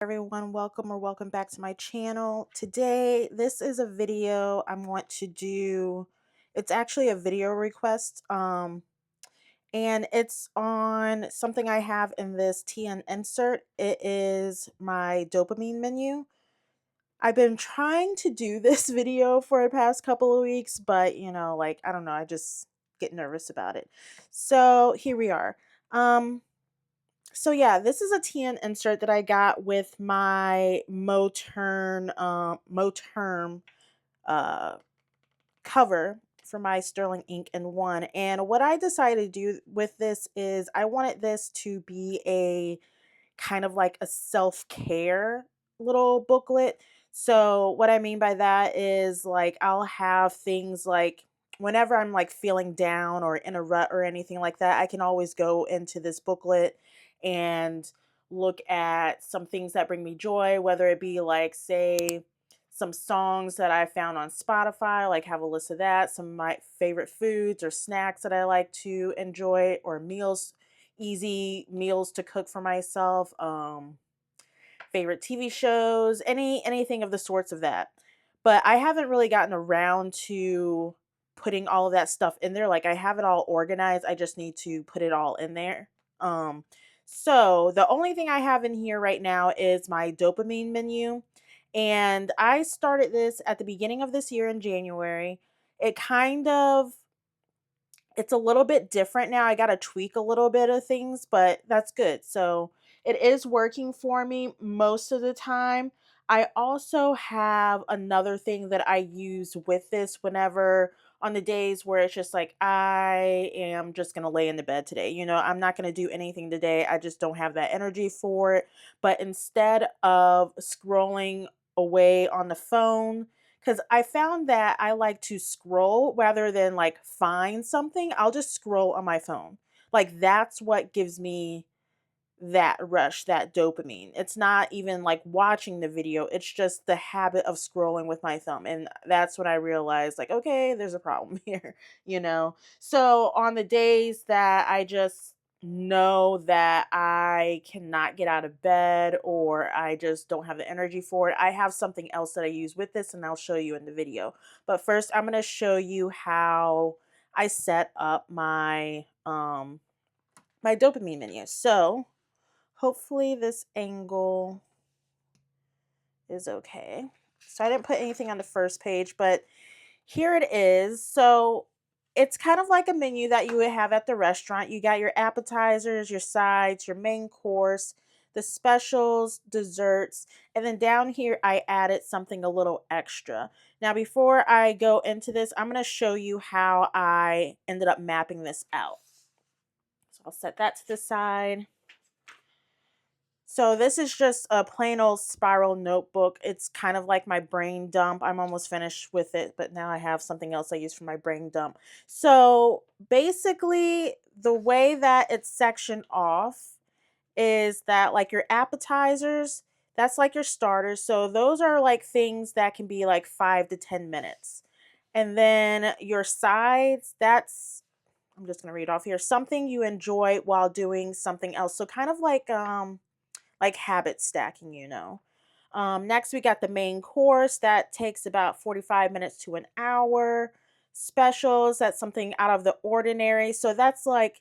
Everyone, welcome back to my channel. Today this is a video I want to do. It's actually a video request, and it's on something I have in this TN insert. It is my dopamine menu. I've been trying to do this video for the past couple of weeks, but like, I don't know, I just get nervous about it. So here we are. So yeah, this is a TN insert that I got with my Moterm uh cover for my Sterling Ink and One. And what I decided to do with this is I wanted this to be a kind of like a self-care little booklet. So what I mean by that is like I'll have things like whenever I'm like feeling down or in a rut or anything like that, I can always go into this booklet and look at some things that bring me joy, whether it be like say some songs that I found on Spotify, like have a list of that, some of my favorite foods or snacks that I like to enjoy, or meals, easy meals to cook for myself, favorite TV shows, anything of the sorts of that. But I haven't really gotten around to putting all of that stuff in there. Like I have it all organized. I just need to put it all in there. So the only thing I have in here right now is my dopamine menu. And I started this at the beginning of this year in January. It kind of it's a little bit different now. I got to tweak a little bit of things, but that's good. So it is working for me most of the time. I also have another thing that I use with this whenever on the days where it's just like I am just going to lay in the bed today. I'm not going to do anything today. I just don't have that energy for it. But instead of scrolling away on the phone, because I found that I like to scroll rather than like find something. I'll just scroll on my phone. Like that's what gives me that rush, that dopamine. It's not even like watching the video, it's just the habit of scrolling with my thumb. And that's when I realized, like, okay, there's a problem here. So on the days that I just know that I cannot get out of bed or I just don't have the energy for it, I have something else that I use with this and I'll show you in the video. But first, I'm going to show you how I set up my dopamine menu. So, hopefully this angle is okay. So I didn't put anything on the first page, but here it is. So it's kind of like a menu that you would have at the restaurant. You got your appetizers, your sides, your main course, the specials, desserts, and then down here I added something a little extra. Now before I go into this, I'm going to show you how I ended up mapping this out. So I'll set that to the side. So this is just a plain old spiral notebook. It's kind of like my brain dump. I'm almost finished with it, but now I have something else I use for my brain dump. So basically, the way that it's sectioned off is that like your appetizers, that's like your starters. So those are like things that can be like 5 to 10 minutes. And then your sides, I'm just going to read off here, something you enjoy while doing something else. So kind of like habit stacking. Next, we got the main course that takes about 45 minutes to an hour. Specials, that's something out of the ordinary. So that's like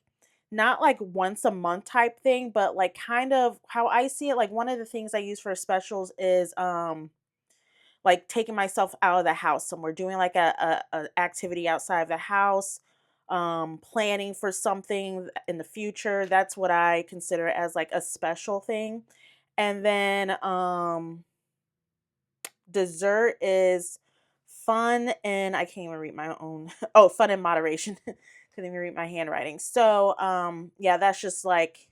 not like once a month type thing, but like kind of how I see it. Like one of the things I use for specials is like taking myself out of the house somewhere, doing like a activity outside of the house, planning for something in the future. That's what I consider as like a special thing. And then dessert is fun, and I can't even read my own. Oh, fun in moderation. Couldn't even read my handwriting. So yeah, that's just like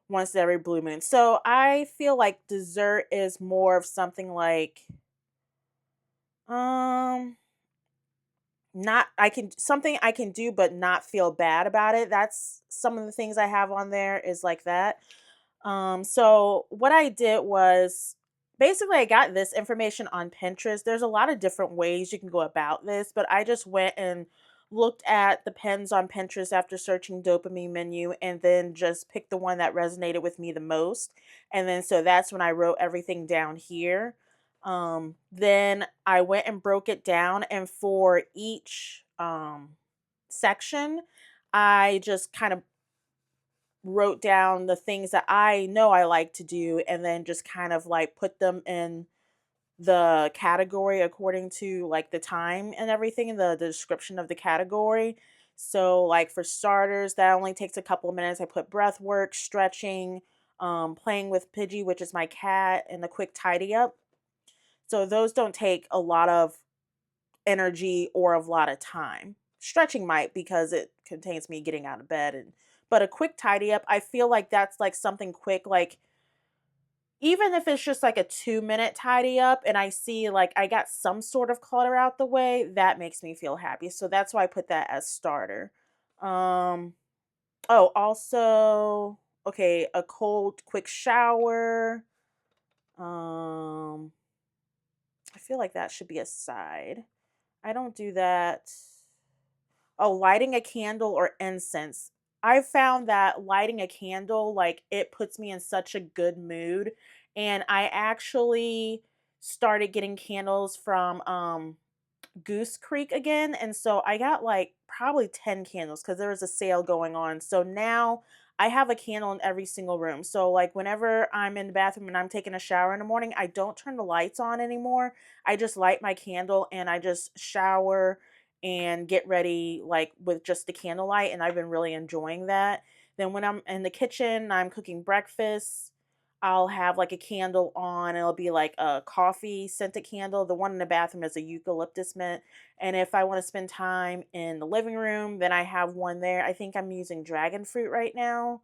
once every blue moon. So I feel like dessert is more of something like um not I can something I can do but not feel bad about it. That's some of the things I have on there is like that. So what I did was basically I got this information on Pinterest. There's a lot of different ways you can go about this, but I just went and looked at the pens on Pinterest after searching dopamine menu and then just picked the one that resonated with me the most. And then so that's when I wrote everything down here. Then I went and broke it down, and for each section, I just kind of wrote down the things that I know I like to do and then just kind of like put them in the category according to like the time and everything in the description of the category. So like for starters, that only takes a couple of minutes. I put breath work, stretching, playing with Pidgey, which is my cat, and a quick tidy up. So those don't take a lot of energy or a lot of time. Stretching might because it contains me getting out of bed, and but a quick tidy up, I feel like that's like something quick, like even if it's just like a 2-minute tidy up and I see like I got some sort of clutter out the way, that makes me feel happy. So that's why I put that as starter. Um oh, also okay, a cold quick shower. Um I feel like that should be a side. I don't do that. Oh, lighting a candle or incense. I found that lighting a candle, like, it puts me in such a good mood. And I actually started getting candles from Goose Creek again, and so I got, like, probably 10 candles because there was a sale going on. So now I have a candle in every single room. So, like, whenever I'm in the bathroom and I'm taking a shower in the morning, I don't turn the lights on anymore. I just light my candle and I just shower and get ready, like, with just the candlelight, and I've been really enjoying that. Then when I'm in the kitchen, I'm cooking breakfast, I'll have like a candle on. It'll be like a coffee scented candle. The one in the bathroom is a eucalyptus mint. And if I want to spend time in the living room, then I have one there. I think I'm using dragon fruit right now.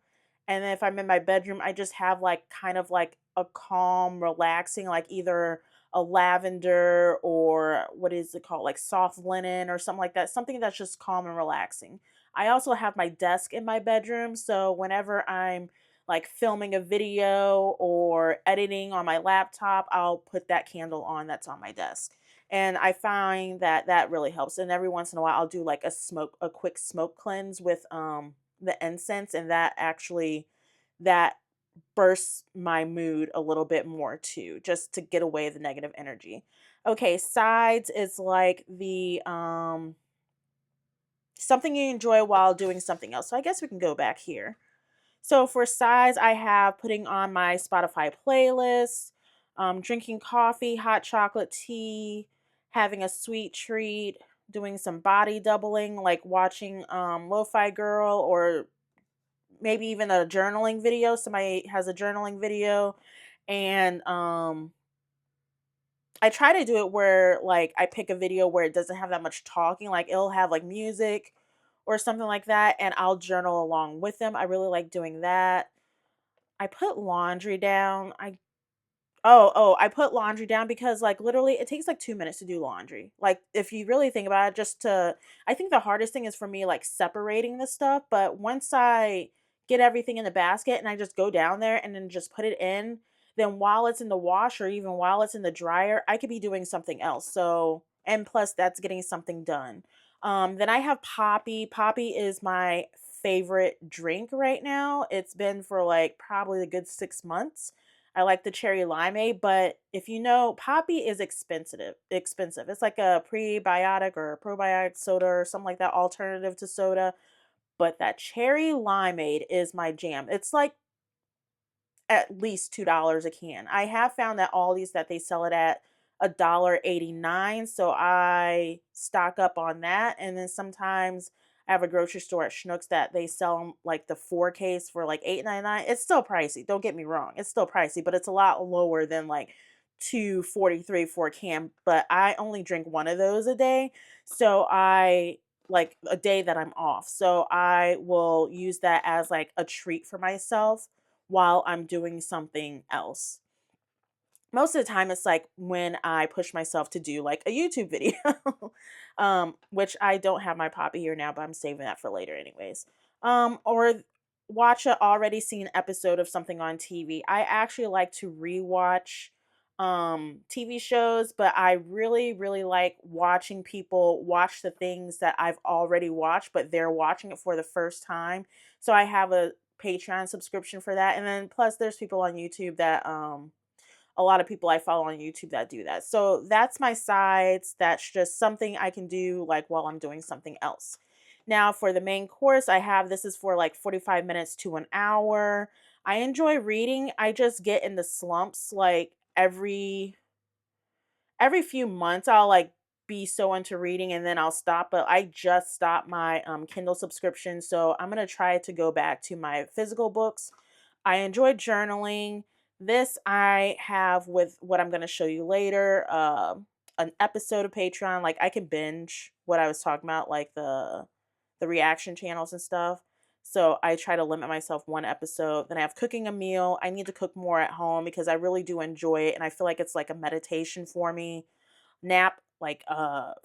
And then if I'm in my bedroom, I just have like kind of like a calm, relaxing, like either a lavender or what is it called? Like soft linen or something like that. Something that's just calm and relaxing. I also have my desk in my bedroom. So whenever I'm like filming a video or editing on my laptop, I'll put that candle on that's on my desk. And I find that that really helps. And every once in a while, I'll do like a quick smoke cleanse with the incense, and that actually that bursts my mood a little bit more too, just to get away the negative energy. Okay, sides is like the something you enjoy while doing something else. So I guess we can go back here. So for sides, I have putting on my Spotify playlist, drinking coffee, hot chocolate tea, having a sweet treat, doing some body doubling, like watching Lo-Fi Girl, or maybe even a journaling video. Somebody has a journaling video, and I try to do it where like I pick a video where it doesn't have that much talking, like it'll have like music or something like that, and I'll journal along with them. I really like doing that. I put laundry down. I put laundry down because, like, literally it takes, like, 2 minutes to do laundry. Like, if you really think about it, just to I think the hardest thing is for me, like, separating the stuff, but once I get everything in the basket and I just go down there and then just put it in, then while it's in the wash or even while it's in the dryer, I could be doing something else. So and plus that's getting something done. Then I have Poppy. Poppy is my favorite drink right now. It's been for, like, probably a good 6 months. I like the cherry limeade, but if you know, Poppy is expensive. It's like a prebiotic or a probiotic soda or something like that, alternative to soda. But that cherry limeade is my jam. It's like at least $2 a can. I have found that Aldi's that they sell it at $1.89, so I stock up on that. And then sometimes I have a grocery store at Schnucks that they sell 'em, like the 4 case for like $8.99. It's still pricey. Don't get me wrong, it's still pricey, but it's a lot lower than like 2.43 for a can. But I only drink one of those a day, so I like a day that I'm off. So I will use that as like a treat for myself while I'm doing something else. Most of the time, it's like when I push myself to do like a YouTube video, which I don't have my Poppy here now, but I'm saving that for later, anyways. Or watch a already seen episode of something on TV. I actually like to rewatch TV shows, but I really, really like watching people watch the things that I've already watched, but they're watching it for the first time. So I have a Patreon subscription for that. And then plus there's people on YouTube that a lot of people I follow on YouTube that do that. So that's my sides. That's just something I can do like while I'm doing something else. Now for the main course, I have this is for like 45 minutes to an hour. I enjoy reading. I just get into slumps like every few months I'll like be so into reading and then I'll stop, but I just stopped my Kindle subscription, so I'm going to try to go back to my physical books. I enjoy journaling. This I have with what I'm going to show you later, an episode of Patreon. Like I can binge what I was talking about, like the reaction channels and stuff. So I try to limit myself one episode. Then I have cooking a meal. I need to cook more at home because I really do enjoy it and I feel like it's like a meditation for me. Nap like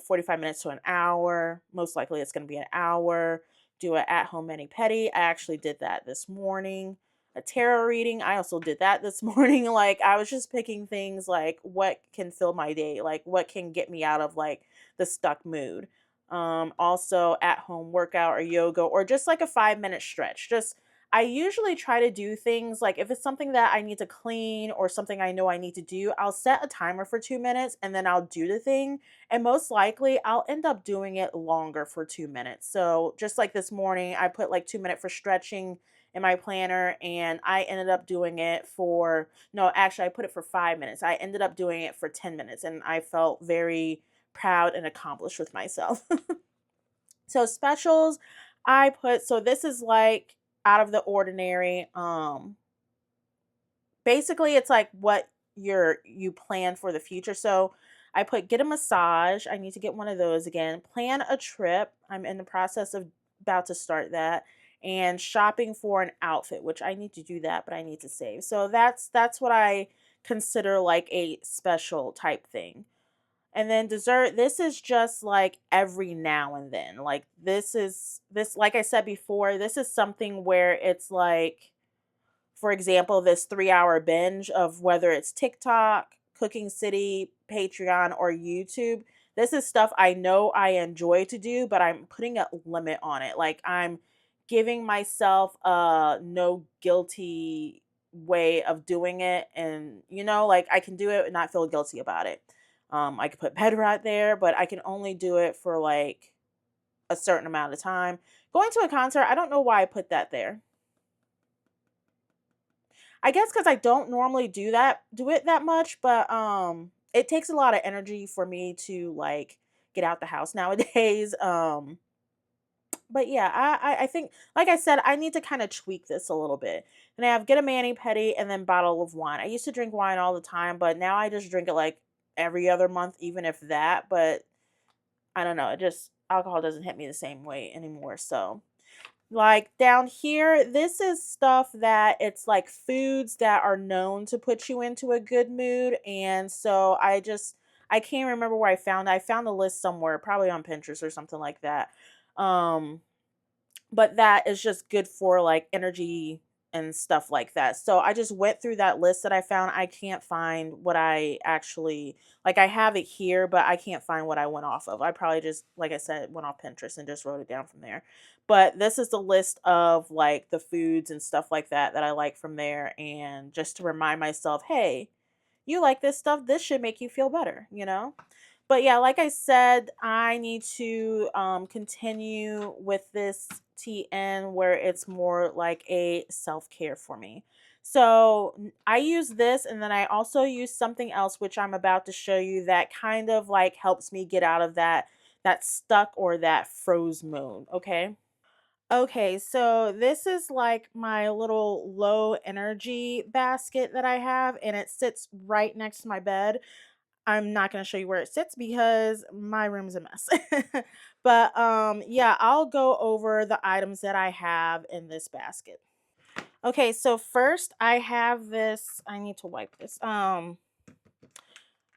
45 minutes to an hour. Most likely it's going to be an hour. Do an at home mani pedi. I actually did that this morning. A tarot reading. I also did that this morning. Like I was just picking things like what can fill my day, like what can get me out of like the stuck mood. Also at home workout or yoga or just like a 5 minute stretch. Just I usually try to do things like if it's something that I need to clean or something I know I need to do, I'll set a timer for 2 minutes and then I'll do the thing. And most likely I'll end up doing it longer for 2 minutes. So just like this morning, I put like 2 minutes for stretching in my planner and I ended up doing it for, no, actually, I put it for 5 minutes. I ended up doing it for 10 minutes and I felt very proud and accomplished with myself. So specials, I put so this is like out of the ordinary. Basically it's like what you plan for the future. So I put get a massage. I need to get one of those again. Plan a trip. I'm in the process of about to start that. And shopping for an outfit, which I need to do that, but I need to save. So that's what I consider like a special type thing. And then dessert, this is just like every now and then. Like this like I said before, this is something where it's like for example, this 3 hour binge of whether it's TikTok, Cooking City, Patreon, or YouTube. This is stuff I know I enjoy to do, but I'm putting a limit on it. Like I'm giving myself a no guilty way of doing it. And, like I can do it and not feel guilty about it. I could put bed right there, but I can only do it for like a certain amount of time. Going to a concert, I don't know why I put that there. I guess because I don't normally do it that much, but it takes a lot of energy for me to like get out the house nowadays. But yeah, I think like I said, I need to kind of tweak this a little bit. And I have get a mani pedi and then bottle of wine. I used to drink wine all the time, but now I just drink it like every other month, even if that. But I don't know, it just alcohol doesn't hit me the same way anymore. So like down here, this is stuff that it's like foods that are known to put you into a good mood. And so I can't remember where I found the list somewhere, probably on Pinterest or something like that. Um but that is just good for like energy and stuff like that. So I just went through that list that I found. I can't find what I actually like I have it here, but I can't find what I went off of. I probably just like I said went off Pinterest and just wrote it down from there. But this is the list of like the foods and stuff like that that I like from there and just to remind myself, "Hey, you like this stuff, this should make you feel better. But yeah, like I said, I need to continue with this TN where it's more like a self care for me. So I use this and then I also use something else which I'm about to show you that kind of like helps me get out of that stuck or that froze mode. Okay. Okay, so this is like my little low energy basket that I have, and it sits right next to my bed. I'm not going to show you where it sits because my room's a mess. But yeah, I'll go over the items that I have in this basket. Okay, so first I have this, I need to wipe this.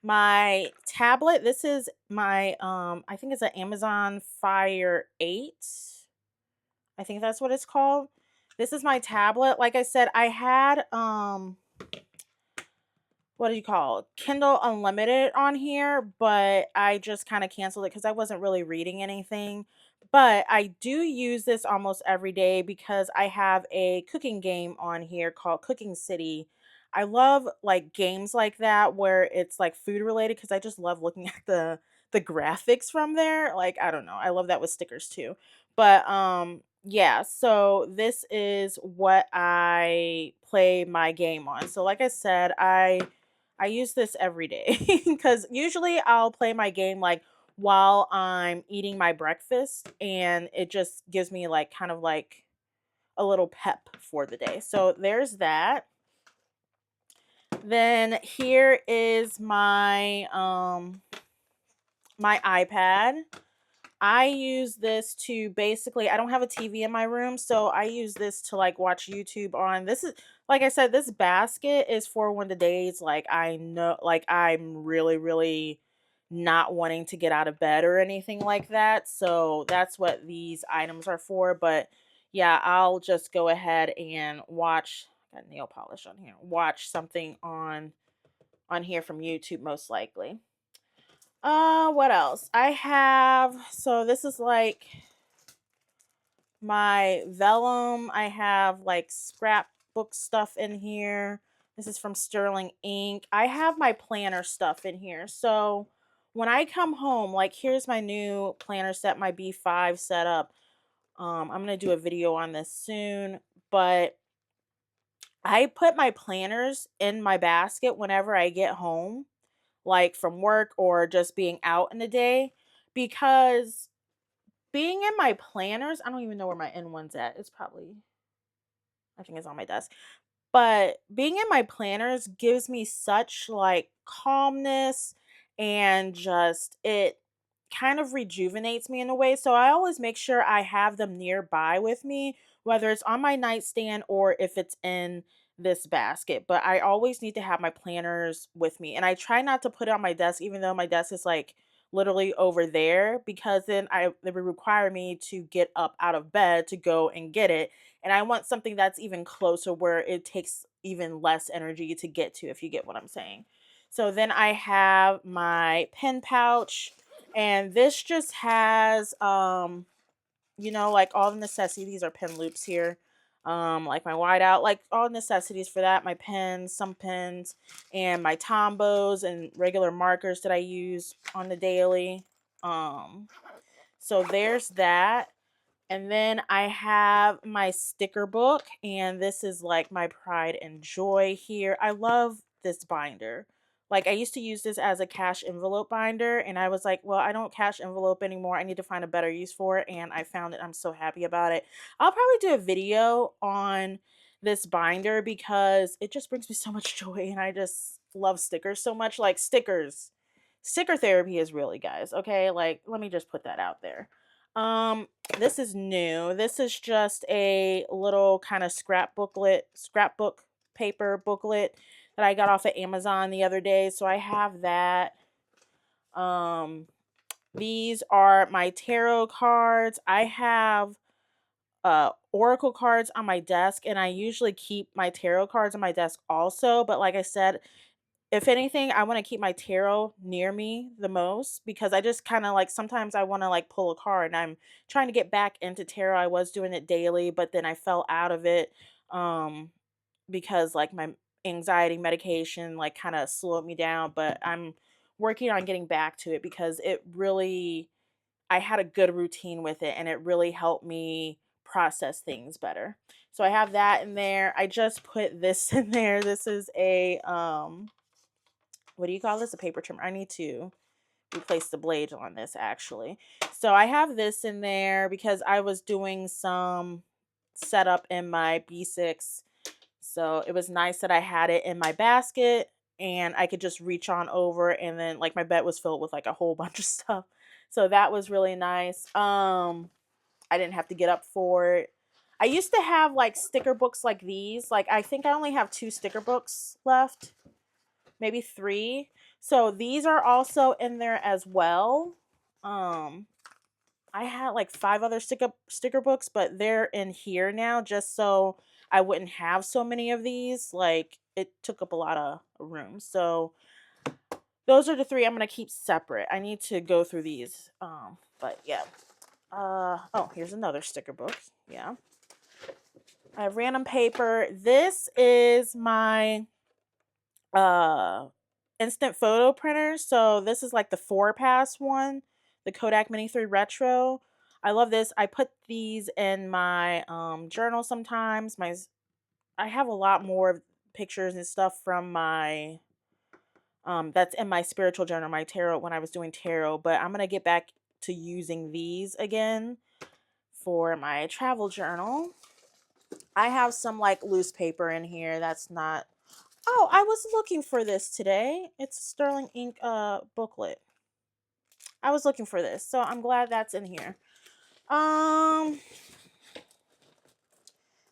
My tablet, this is my I think it's an Amazon Fire 8. I think that's what it's called. This is my tablet. Like I said, I had what do you call it? Kindle Unlimited on here, but I just kind of canceled it because I wasn't really reading anything. But I do use this almost every day because I have a cooking game on here called Cooking City. I love like games like that where it's like food related because I just love looking at the graphics from there. Like I don't know, I love that with stickers too. But yeah, so this is what I play my game on. So like I said, I use this every day because usually I'll play my game like while I'm eating my breakfast, and it just gives me like kind of like a little pep for the day. So there's that. Then here is my iPad. I use this to basically, I don't have a TV in my room, so I use this to like watch YouTube on. This is, like I said, this basket is for when the days like I know like I'm really not wanting to get out of bed or anything like that. So that's what these items are for. But yeah, I'll just go ahead and watch, got nail polish on here. Watch something on here from YouTube most likely. What else? I have, so this is like my vellum. I have like scrapbook stuff in here. This is from Sterling Ink. I have my planner stuff in here. So when I come home, like here's my new planner set, my B5 setup. I'm gonna do a video on this soon, but I put my planners in my basket whenever I get home, like from work or just being out in the day, because being in my planners, I don't even know where my N1's at. It's probably, I think it's on my desk. But being in my planners gives me such like calmness, and just it kind of rejuvenates me in a way. So I always make sure I have them nearby with me, whether it's on my nightstand or if it's in this basket. But I always need to have my planners with me. And I try not to put it on my desk, even though my desk is like literally over there, because then it would require me to get up out of bed to go and get it, and I want something that's even closer where it takes even less energy to get to, if you get what I'm saying. So then I have my pen pouch, and this just has like all the necessities are pen loops here. Like my whiteout, like all necessities for that, my pens, some pens, and my Tombos and regular markers that I use on the daily. Um so there's that. And then I have my sticker book, and this is like my pride and joy here. I love this binder. Like, I used to use this as a cash envelope binder, and I was like, well, I don't cash envelope anymore. I need to find a better use for it, and I found it. I'm so happy about it. I'll probably do a video on this binder because it just brings me so much joy, and I just love stickers so much. Like, sticker therapy is really, guys, okay? Like, let me just put that out there. This is new. This is just a little kind of scrapbook paper booklet that I got off of Amazon the other day. So I have that. Um, these are my tarot cards. I have oracle cards on my desk, and I usually keep my tarot cards on my desk also, but like I said, if anything, I want to keep my tarot near me the most, because I just kind of like sometimes I want to like pull a card, and I'm trying to get back into tarot. I was doing it daily, but then I fell out of it um because like my anxiety medication like kind of slowed me down, but I'm working on getting back to it because it really, I had a good routine with it, and it really helped me process things better. So I have that in there. I just put this in there. This is a what do you call this? A paper trimmer. I need to replace the blade on this actually. So I have this in there because I was doing some setup in my B6. So it was nice that I had it in my basket, and I could just reach on over, and then like my bed was filled with like a whole bunch of stuff. So that was really nice. I didn't have to get up for it. I used to have like sticker books like these. Like I think I only have 2 sticker books left, maybe 3. So these are also in there as well. Um, I had like 5 other sticker books, but they're in here now just so I wouldn't have so many of these. Like it took up a lot of room. So those are the three I'm gonna keep separate. I need to go through these. But yeah. Oh, here's another sticker book. Yeah. I have random paper. This is my uh instant photo printer. So this is like the 4-pass one, the Kodak Mini 3 Retro. I love this. I put these in my journal sometimes. I have a lot more pictures and stuff from my that's in my spiritual journal, my tarot, when I was doing tarot, but I'm going to get back to using these again for my travel journal. I have some like loose paper in here that's not. Oh, I was looking for this today. It's a Sterling ink booklet. I was looking for this, so I'm glad that's in here. Um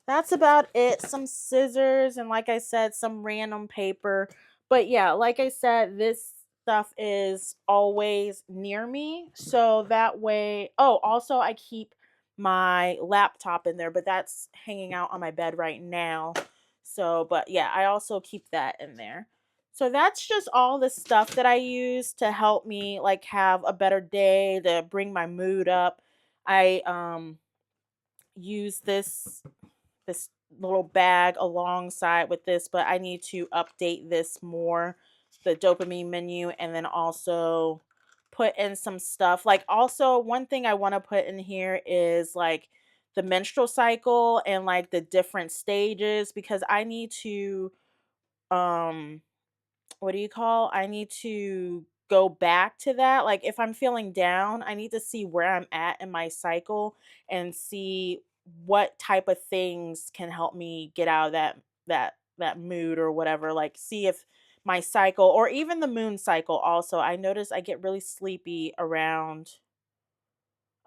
that's about it. Some scissors and, like I said, some random paper. But yeah, like I said, this stuff is always near me. So that way, oh, also I keep my laptop in there, but that's hanging out on my bed right now. So, but yeah, I also keep that in there. So that's just all the stuff that I use to help me like have a better day, to bring my mood up. I use this little bag alongside with this, but I need to update this more, the dopamine menu, and then also put in some stuff. Like, also, one thing I want to put in here is like the menstrual cycle and like the different stages, because I need to um what do you call? I need to go back to that. Like, if I'm feeling down, I need to see where I'm at in my cycle and see what type of things can help me get out of that mood or whatever. Like, see if my cycle, or even the moon cycle also. I notice I get really sleepy around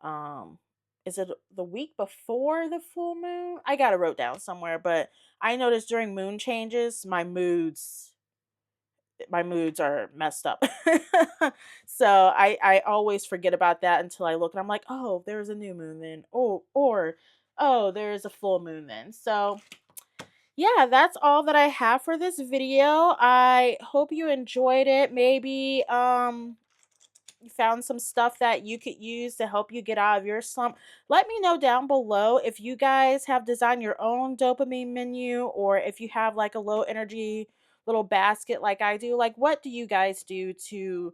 um is it the week before the full moon? I got it wrote down somewhere, but I notice during moon changes my moods are messed up. So I always forget about that until I look and I'm like, oh, there's a new moon then. Oh, or oh, there's a full moon then. So yeah, that's all that I have for this video. I hope you enjoyed it. Maybe you found some stuff that you could use to help you get out of your slump. Let me know down below if you guys have designed your own dopamine menu, or if you have like a low energy little basket like I do. Like, what do you guys do to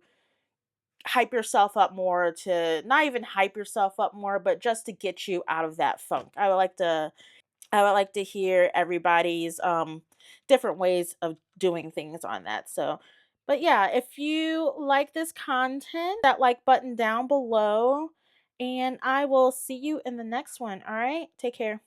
hype yourself up more, to not even hype yourself up more, but just to get you out of that funk? I would like to hear everybody's different ways of doing things on that. So, but yeah, if you like this content, that like button down below, and I will see you in the next one. All right, take care.